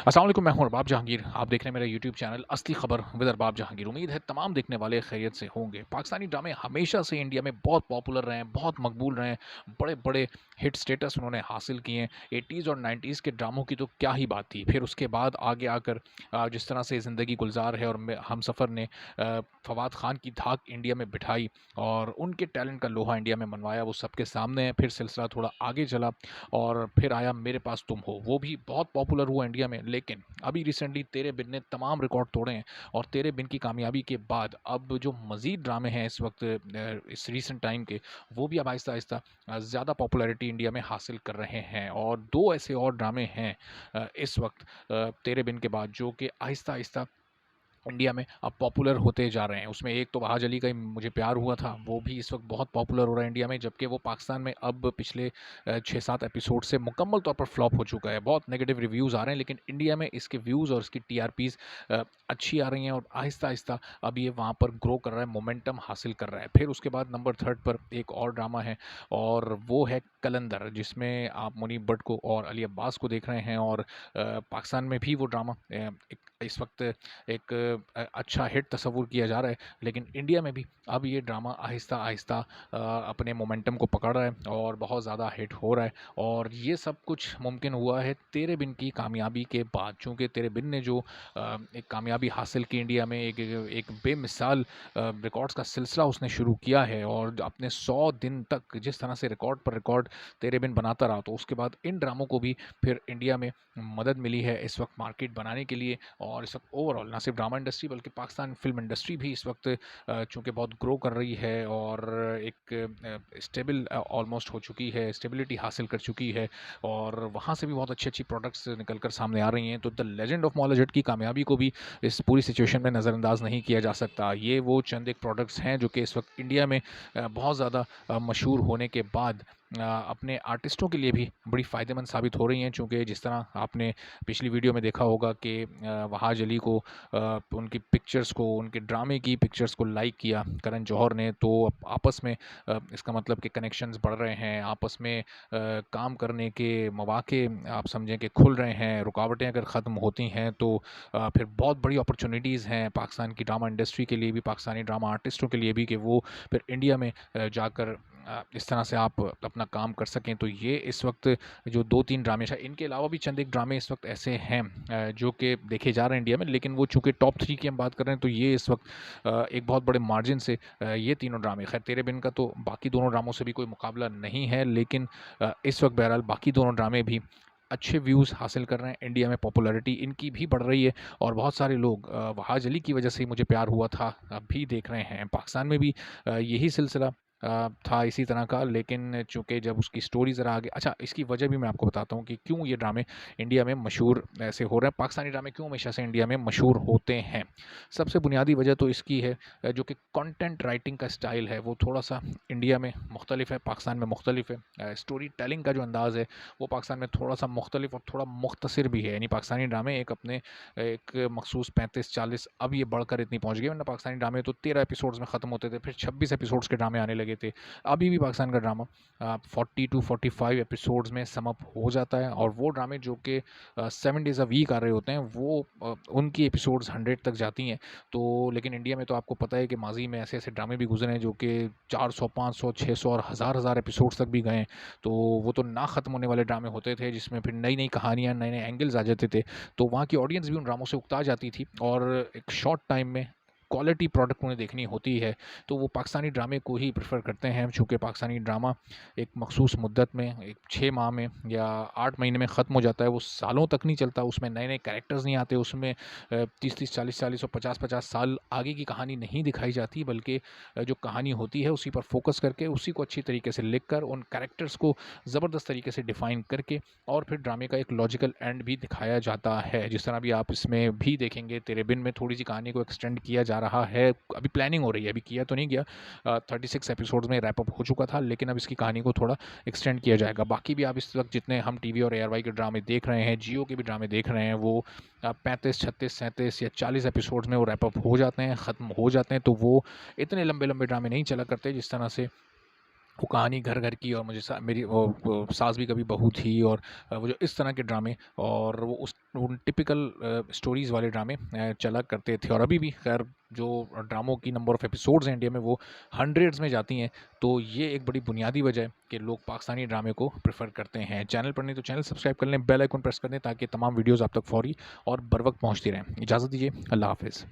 अस्सलाम वालेकुम, मैं हूं अरबाब जहांगीर। आप देख रहे हैं मेरा यूट्यूब चैनल असली खबर विद अरबाब जहांगीर। उम्मीद है तमाम देखने वाले खैरियत से होंगे। पाकिस्तानी ड्रामे हमेशा से इंडिया में बहुत पॉपुलर रहे हैं, बहुत मकबूल रहे हैं। बड़े बड़े हिट स्टेटस उन्होंने हासिल किए हैं। 80s और 90s के ड्रामों की तो क्या ही बात थी। फिर उसके बाद आगे आकर जिस तरह से ज़िंदगी गुलजार है और हम सफ़र ने फवाद खान की धाक इंडिया में बिठाई और उनके टैलेंट का लोहा इंडिया में मनवाया, वो सबके सामने है। फिर सिलसिला थोड़ा आगे चला और फिर आया मेरे पास तुम हो, वो भी बहुत पॉपुलर हुआ इंडिया में। लेकिन अभी रिसेंटली तेरे बिन ने तमाम रिकॉर्ड तोड़े हैं और तेरे बिन की कामयाबी के बाद अब जो मज़ीद ड्रामे हैं इस वक्त इस रीसेंट टाइम के, वो भी अब आहिस्ता आहिस्ता ज़्यादा पॉपुलैरिटी इंडिया में हासिल कर रहे हैं। और दो ऐसे और ड्रामे हैं इस वक्त तेरे बिन के बाद जो कि आहिस्ता आहिस्ता इंडिया में अब पॉपुलर होते जा रहे हैं। उसमें एक तो वहाज अली का ही मुझे प्यार हुआ था, वो भी इस वक्त बहुत पॉपुलर हो रहा है इंडिया में, जबकि वो पाकिस्तान में अब पिछले 6-7 एपिसोड से मुकम्मल तौर पर फ्लॉप हो चुका है। बहुत नेगेटिव रिव्यूज़ आ रहे हैं, लेकिन इंडिया में इसके व्यूज़ और इसकी टीआरपीज़ अच्छी आ रही हैं और आहिस्ता आहिस्ता अब ये वहाँ पर ग्रो कर रहा है, मोमेंटम हासिल कर रहा है। फिर उसके बाद नंबर 3 पर एक और ड्रामा है और वो है कलंदर, जिसमें आप मुनीब भट्ट को और अली अब्बास को देख रहे हैं। और पाकिस्तान में भी वो ड्रामा इस वक्त एक अच्छा हिट तस्वुर किया जा रहा है, लेकिन इंडिया में भी अब ये ड्रामा आहिस्ता आहिस्ता अपने मोमेंटम को पकड़ रहा है और बहुत ज़्यादा हिट हो रहा है। और ये सब कुछ मुमकिन हुआ है तेरे बिन की कामयाबी के बाद, चूँकि तेरे बिन ने जो एक कामयाबी हासिल की इंडिया में, एक बेमिसाल रिकॉर्ड्स का सिलसिला उसने शुरू किया है और अपने 100 दिन तक जिस तरह से रिकॉर्ड पर रिकॉर्ड तेरे बिन बनाता रहा, तो उसके बाद इन ड्रामों को भी फिर इंडिया में मदद मिली है इस वक्त मार्केट बनाने के लिए। और इस वक्त ओवरऑल ना सिर्फ ड्रामा इंडस्ट्री बल्कि पाकिस्तान फिल्म इंडस्ट्री भी इस वक्त चूँकि बहुत ग्रो कर रही है और एक स्टेबल ऑलमोस्ट हो चुकी है, स्टेबिलिटी हासिल कर चुकी है और वहाँ से भी बहुत अच्छी-अच्छी प्रोडक्ट्स निकल कर सामने आ रही हैं। तो द लेजेंड ऑफ मौलाना जट की कामयाबी को भी इस पूरी सिचुएशन में नज़रअंदाज नहीं किया जा सकता। ये वो चंद एक प्रोडक्ट्स हैं जो कि इस वक्त इंडिया में बहुत ज़्यादा मशहूर होने के बाद अपने आर्टिस्टों के लिए भी बड़ी फ़ायदेमंद साबित हो रही हैं। चूँकि जिस तरह आपने पिछली वीडियो में देखा होगा कि वहाज अली को उनकी पिक्चर्स को, उनके ड्रामे की पिक्चर्स को लाइक किया करण जौहर ने, तो आपस में इसका मतलब कि कनेक्शंस बढ़ रहे हैं, आपस में काम करने के मौके आप समझें कि खुल रहे हैं। रुकावटें अगर ख़त्म होती हैं तो फिर बहुत बड़ी अपॉर्चुनिटीज़ हैं पाकिस्तान की ड्रामा इंडस्ट्री के लिए भी, पाकिस्तानी ड्रामा आर्टिस्टों के लिए भी, कि वो फिर इंडिया में जाकर इस तरह से आप अपना काम कर सकें। तो ये इस वक्त जो 2-3 ड्रामे हैं, इनके अलावा भी चंद एक ड्रामे इस वक्त ऐसे हैं जो कि देखे जा रहे हैं इंडिया में, लेकिन वो चूँकि टॉप 3 की हम बात कर रहे हैं, तो ये इस वक्त एक बहुत बड़े मार्जिन से ये तीनों ड्रामे, खैर तेरे बिन का तो बाकी दोनों ड्रामों से भी कोई मुकाबला नहीं है, लेकिन इस वक्त बहरहाल बाकी दोनों ड्रामे भी अच्छे व्यूज़ हासिल कर रहे हैं। इंडिया में पॉपुलैरिटी इनकी भी बढ़ रही है और बहुत सारे लोग वहाज अली की वजह से ही मुझे प्यार हुआ था भी देख रहे हैं। पाकिस्तान में भी यही सिलसिला था इसी तरह का, लेकिन चूँकि जब उसकी स्टोरी ज़रा आगे, अच्छा इसकी वजह भी मैं आपको बताता हूँ कि क्यों ये ड्रामे इंडिया में मशहूर ऐसे हो रहे हैं, पाकिस्तानी ड्रामे क्यों हमेशा से इंडिया में मशहूर होते हैं। सबसे बुनियादी वजह तो इसकी है जो कि कंटेंट राइटिंग का स्टाइल है, वो थोड़ा-सा इंडिया में मुख्तलिफ है, पाकिस्तान में मुख्तलिफ है। स्टोरी टेलिंग का जो अंदाज़ है, वो पाकिस्तान में थोड़ा-सा मुख्तलिफ और थोड़ा मुख्तसर भी है। यानी पाकिस्तानी ड्रामे एक अपने एक मखसूस 35-40, अब ये बढ़कर इतनी पहुँच गई, वरना पाकिस्तानी ड्रामे तो 13 एपिसोड्स में ख़त्म होते थे, फिर 26 एपिसोड्स के ड्रामे आने लगे थे। अभी भी पाकिस्तान का ड्रामा 40 टू 45 एपिसोड्स में सम अप हो जाता है और वो ड्रामे जो कि 7 डेज़ अ वीक आ रहे होते हैं, वो उनकी एपिसोड्स 100 तक जाती हैं। तो लेकिन इंडिया में तो आपको पता है कि माज़ी में ऐसे-ऐसे ड्रामे भी गुज़रे हैं जो कि 400, 500, 600 और हज़ार-हज़ार एपिसोड्स तक भी गए हैं। तो वो तो ना ख़त्म होने वाले ड्रामे होते थे, जिसमें फिर नई-नई कहानियाँ, नए-नए एंगल्स आ जाते थे। तो वहाँ की ऑडियंस भी उन ड्रामों से उकता जाती थी और एक शॉर्ट टाइम में क्वालिटी प्रोडक्ट उन्हें देखनी होती है, तो वो पाकिस्तानी ड्रामे को ही प्रेफ़र करते हैं। चूँकि पाकिस्तानी ड्रामा एक मख़सूस मुद्दत में, एक 6 माह में या 8 महीने में ख़त्म हो जाता है, वो सालों तक नहीं चलता, उसमें नए-नए कैरेक्टर्स नहीं आते, उसमें 30-30, 40-40 और 50-50 साल आगे की कहानी नहीं दिखाई जाती, बल्कि जो कहानी होती है उसी पर फ़ोकस करके, उसी को अच्छी तरीके से लिख कर, उन कैरेक्टर्स को ज़बरदस्त तरीके से डिफ़ाइन करके और फिर ड्रामे का एक लॉजिकल एंड भी दिखाया जाता है। जिस तरह अभी आप इसमें भी देखेंगे, तेरे बिन में थोड़ी-सी कहानी को एक्सटेंड किया जा रहा है, अभी प्लानिंग हो रही है, अभी किया तो नहीं गया। 36 एपिसोड्स में रैप अप हो चुका था, लेकिन अब इसकी कहानी को थोड़ा एक्सटेंड किया जाएगा। बाकी भी आप इस वक्त जितने हम टीवी और एआरवाई के ड्रामे देख रहे हैं, जियो के भी ड्रामे देख रहे हैं, वो 35, 36, 37 या 40 एपिसोड्स में वो रैप अप हो जाते हैं, ख़त्म हो जाते हैं। तो वो इतने लंबे-लंबे ड्रामे नहीं चला करते जिस तरह से वो कहानी घर-घर की और मुझे मेरी वो सास भी कभी बहू थी और वो जो इस तरह के ड्रामे और वो उन टिपिकल स्टोरीज़ वाले ड्रामे चला करते थे और अभी भी ख़ैर जो ड्रामों की नंबर ऑफ़ एपिसोड्स हैं इंडिया में वो हंड्रेड्स में जाती हैं। तो ये एक बड़ी बुनियादी वजह है कि लोग पाकिस्तानी ड्रामे को प्रेफ़र करते हैं। चैनल पर नहीं तो चैनल सब्सक्राइब कर लें, बेल आइकन प्रेस कर दें ताकि तमाम वीडियोज़ आप तक फ़ौरी और बर वक़्त पहुँचती रहें। इजाज़त दीजिए, अल्लाह हाफ़िज़।